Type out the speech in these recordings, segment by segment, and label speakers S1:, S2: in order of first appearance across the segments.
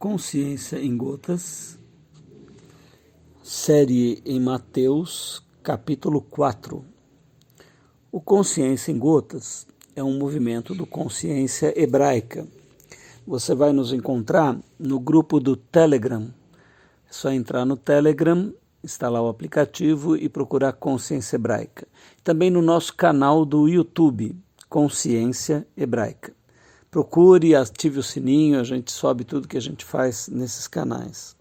S1: Consciência em Gotas, série em Mateus, capítulo 4. O Consciência em Gotas é um movimento do Consciência Hebraica. Você vai nos encontrar no grupo do Telegram. É só entrar no Telegram, instalar o aplicativo e procurar Consciência Hebraica. Também no nosso canal do YouTube, Consciência Hebraica. Procure e ative o sininho, a gente sobe tudo que a gente faz nesses canais.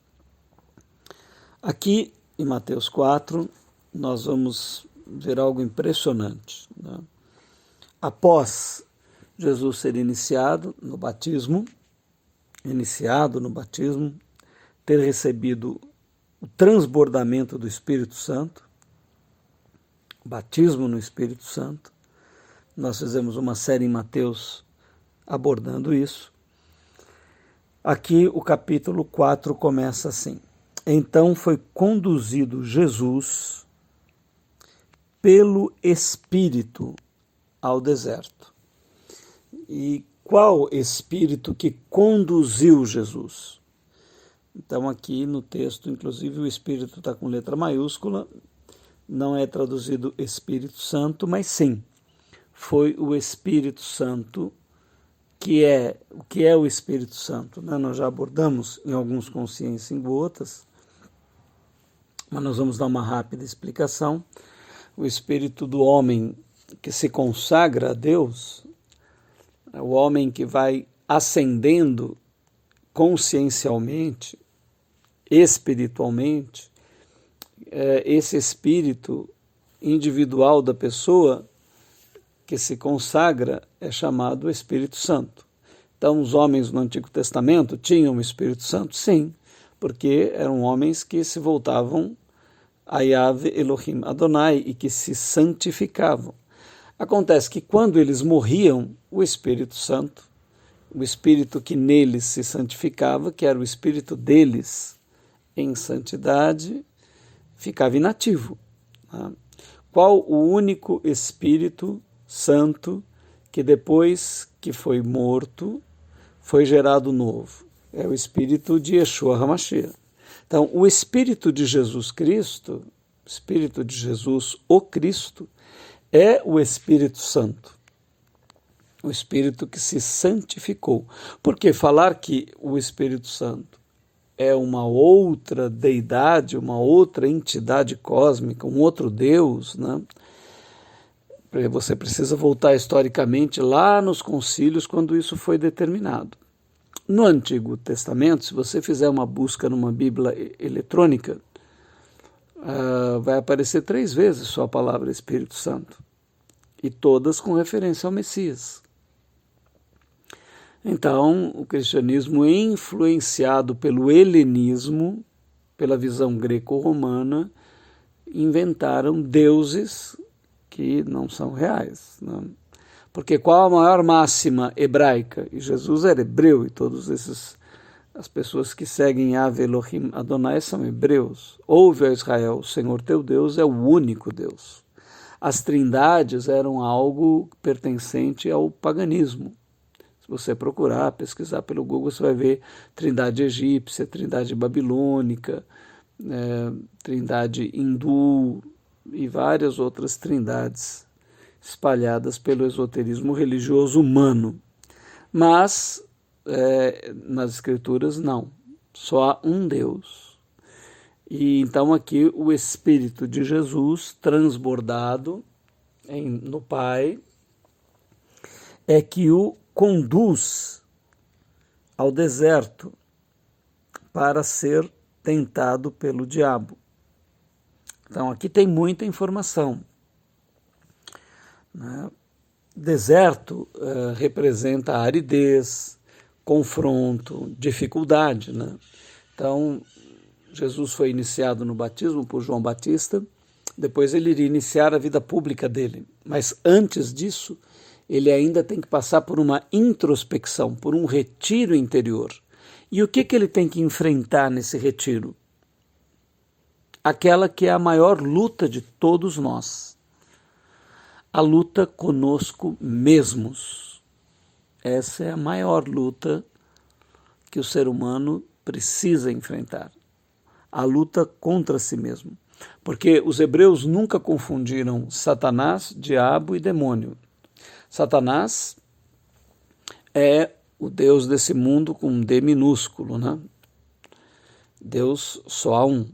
S1: Aqui em Mateus 4, nós vamos ver algo impressionante, né? Após Jesus ser iniciado no batismo, ter recebido o transbordamento do Espírito Santo, batismo no Espírito Santo, nós fizemos uma série em Mateus abordando isso. Aqui o capítulo 4 começa assim: Então foi conduzido Jesus pelo Espírito ao deserto. E qual Espírito que conduziu Jesus? Então aqui no texto, inclusive, o Espírito está com letra maiúscula, não é traduzido Espírito Santo, mas sim, foi o Espírito Santo. O que é o Espírito Santo, né? Nós já abordamos em alguns Consciência em Gotas, mas nós vamos dar uma rápida explicação. O espírito do homem que se consagra a Deus, o homem que vai ascendendo consciencialmente, espiritualmente, esse espírito individual da pessoa que se consagra é chamado Espírito Santo. Então, os homens no Antigo Testamento tinham o Espírito Santo? Sim, porque eram homens que se voltavam a Yahvé Elohim Adonai e que se santificavam. Acontece que quando eles morriam, o Espírito Santo, o Espírito que neles se santificava, que era o Espírito deles em santidade, ficava inativo. Tá? Qual o único Espírito Santo que depois que foi morto foi gerado novo? É o Espírito de Yeshua HaMashiach. Então, o Espírito de Jesus Cristo, o Espírito de Jesus, o Cristo, é o Espírito Santo, o Espírito que se santificou. Porque falar que o Espírito Santo é uma outra deidade, uma outra entidade cósmica, um outro Deus, né? Você precisa voltar historicamente lá nos concílios quando isso foi determinado. No Antigo Testamento, se você fizer uma busca numa Bíblia eletrônica, vai aparecer 3 vezes só a palavra Espírito Santo, e todas com referência ao Messias. Então, o cristianismo, influenciado pelo helenismo, pela visão greco-romana, inventaram deuses que não são reais, né? Porque qual a maior máxima hebraica? E Jesus era hebreu, e as pessoas que seguem Yahvé Elohim Adonai são hebreus. Ouve, ó Israel, o Senhor teu Deus é o único Deus. As trindades eram algo pertencente ao paganismo. Se você procurar, pesquisar pelo Google, você vai ver trindade egípcia, trindade babilônica, trindade hindu, e várias outras trindades espalhadas pelo esoterismo religioso humano. Mas, nas Escrituras, não. Só há um Deus. E então aqui o Espírito de Jesus, transbordado no Pai, é que o conduz ao deserto para ser tentado pelo diabo. Então, aqui tem muita informação, né? Deserto representa aridez, confronto, dificuldade, né? Então, Jesus foi iniciado no batismo por João Batista, depois ele iria iniciar a vida pública dele, mas antes disso, ele ainda tem que passar por uma introspecção, por um retiro interior. E o que ele tem que enfrentar nesse retiro? Aquela que é a maior luta de todos nós, a luta conosco mesmos. Essa é a maior luta que o ser humano precisa enfrentar a luta contra si mesmo. Porque os hebreus nunca confundiram Satanás, diabo e demônio. Satanás é o Deus desse mundo com um D minúsculo, né? Deus só há um,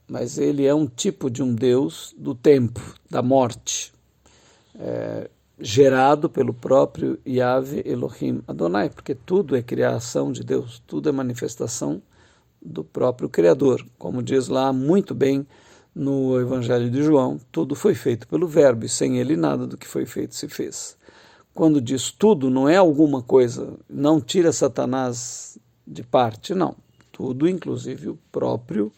S1: mas ele é um tipo de um Deus do tempo, da morte, gerado pelo próprio Yahvé Elohim Adonai, porque tudo é criação de Deus, tudo é manifestação do próprio Criador. Como diz lá muito bem no Evangelho de João, tudo foi feito pelo Verbo, e sem ele nada do que foi feito se fez. Quando diz tudo, não é alguma coisa, não tira Satanás de parte, não. Tudo, inclusive o próprio,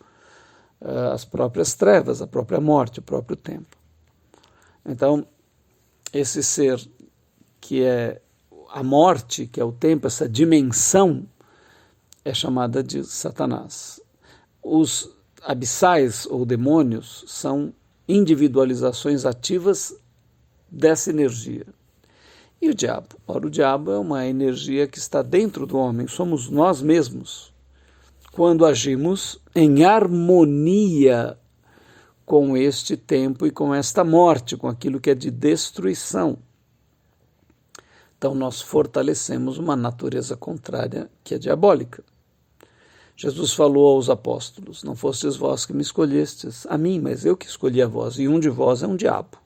S1: as próprias trevas, a própria morte, o próprio tempo. Então, esse ser que é a morte, que é o tempo, essa dimensão, é chamada de Satanás. Os abissais ou demônios são individualizações ativas dessa energia. E o diabo? Ora, o diabo é uma energia que está dentro do homem, somos nós mesmos, quando agimos em harmonia com este tempo e com esta morte, com aquilo que é de destruição. Então nós fortalecemos uma natureza contrária que é diabólica. Jesus falou aos apóstolos: não fostes vós que me escolhestes a mim, mas eu que escolhi a vós, e um de vós é um diabo.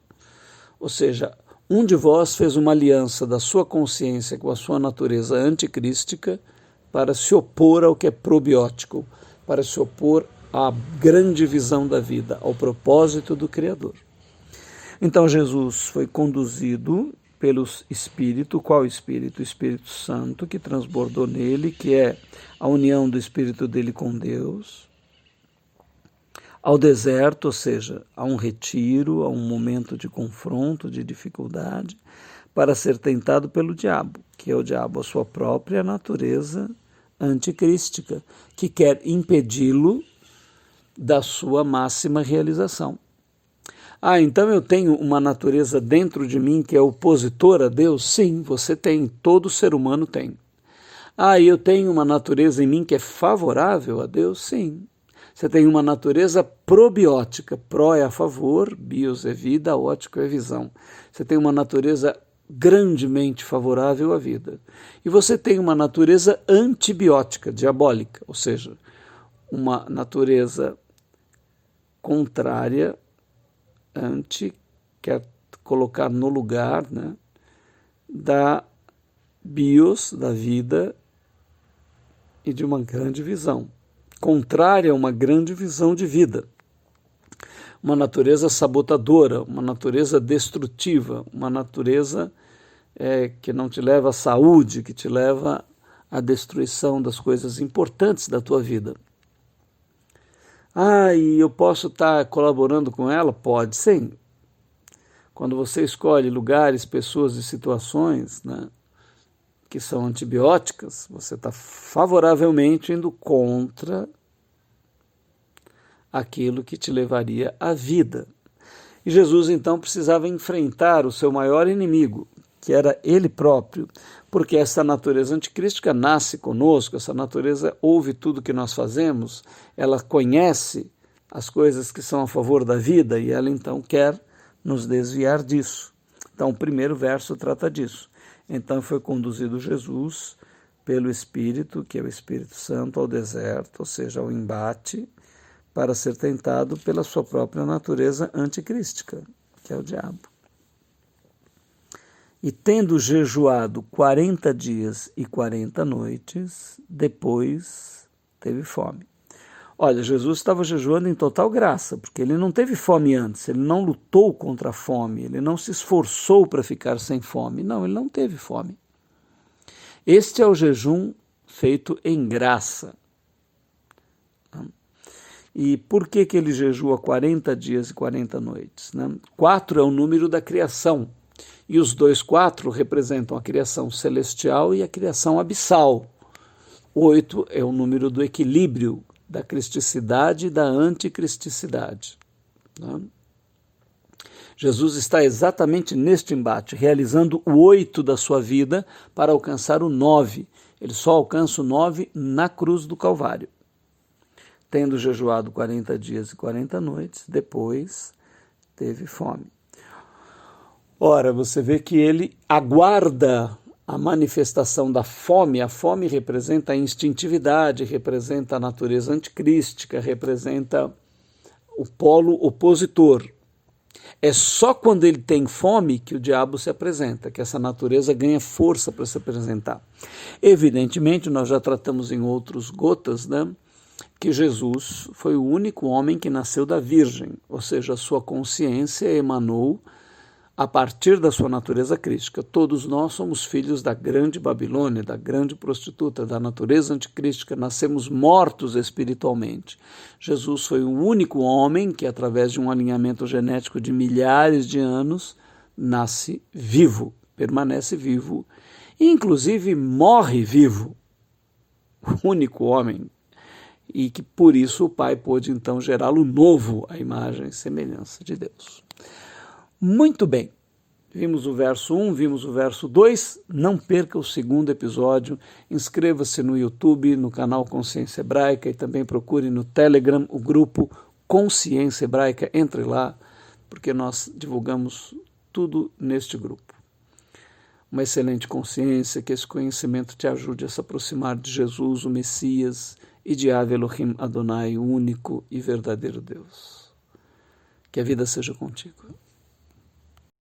S1: Ou seja, um de vós fez uma aliança da sua consciência com a sua natureza anticrística para se opor ao que é probiótico, para se opor à grande visão da vida, ao propósito do Criador. Então Jesus foi conduzido pelo Espírito. Qual Espírito? O Espírito Santo, que transbordou nele, que é a união do Espírito dele com Deus, ao deserto, ou seja, a um retiro, a um momento de confronto, de dificuldade, para ser tentado pelo diabo, que é o diabo, a sua própria natureza anticrística, que quer impedi-lo da sua máxima realização. Então eu tenho uma natureza dentro de mim que é opositora a Deus? Sim, você tem, todo ser humano tem. Eu tenho uma natureza em mim que é favorável a Deus? Sim. Você tem uma natureza probiótica, pró é a favor, bios é vida, ótico é visão. Você tem uma natureza grandemente favorável à vida. E você tem uma natureza antibiótica, diabólica, ou seja, uma natureza contrária, quer colocar no lugar, né, da bios, da vida e de uma grande visão. Contrária a uma grande visão de vida. Uma natureza sabotadora, uma natureza destrutiva, uma natureza que não te leva à saúde, que te leva à destruição das coisas importantes da tua vida. E eu posso estar colaborando com ela? Pode, sim. Quando você escolhe lugares, pessoas e situações, né, que são antibióticas, você está favoravelmente indo contra aquilo que te levaria à vida. E Jesus, então, precisava enfrentar o seu maior inimigo, que era ele próprio, porque essa natureza anticrística nasce conosco, essa natureza ouve tudo que nós fazemos, ela conhece as coisas que são a favor da vida e ela então quer nos desviar disso. Então o primeiro verso trata disso. Então foi conduzido Jesus pelo Espírito, que é o Espírito Santo, ao deserto, ou seja, ao embate, para ser tentado pela sua própria natureza anticrística, que é o diabo. E tendo jejuado 40 dias e 40 noites, depois teve fome. Olha, Jesus estava jejuando em total graça, porque ele não teve fome antes, ele não lutou contra a fome, ele não se esforçou para ficar sem fome. Não, ele não teve fome. Este é o jejum feito em graça. E por que ele jejua 40 dias e 40 noites? 4 é o número da criação. E os 4 representam a criação celestial e a criação abissal. 8 é o número do equilíbrio, da cristicidade e da anticristicidade. Jesus está exatamente neste embate, realizando o 8 da sua vida para alcançar o 9, Ele só alcança o 9 na cruz do Calvário. Tendo jejuado 40 dias e 40 noites, depois teve fome. Ora, você vê que ele aguarda a manifestação da fome. A fome representa a instintividade, representa a natureza anticrística, representa o polo opositor. É só quando ele tem fome que o diabo se apresenta, que essa natureza ganha força para se apresentar. Evidentemente, nós já tratamos em outros gotas, né, que Jesus foi o único homem que nasceu da Virgem, ou seja, a sua consciência emanou a partir da sua natureza crística. Todos nós somos filhos da grande Babilônia, da grande prostituta, da natureza anticrística, nascemos mortos espiritualmente. Jesus foi o único homem que, através de um alinhamento genético de milhares de anos, nasce vivo, permanece vivo, e inclusive morre vivo. O único homem. E que por isso o Pai pôde então gerá-lo novo à imagem e semelhança de Deus. Muito bem, vimos o verso 1, vimos o verso 2, não perca o segundo episódio, inscreva-se no YouTube, no canal Consciência Hebraica e também procure no Telegram o grupo Consciência Hebraica, entre lá, porque nós divulgamos tudo neste grupo. Uma excelente consciência, que esse conhecimento te ajude a se aproximar de Jesus, o Messias, e de Yahvé Elohim Adonai, o único e verdadeiro Deus. Que a vida seja contigo.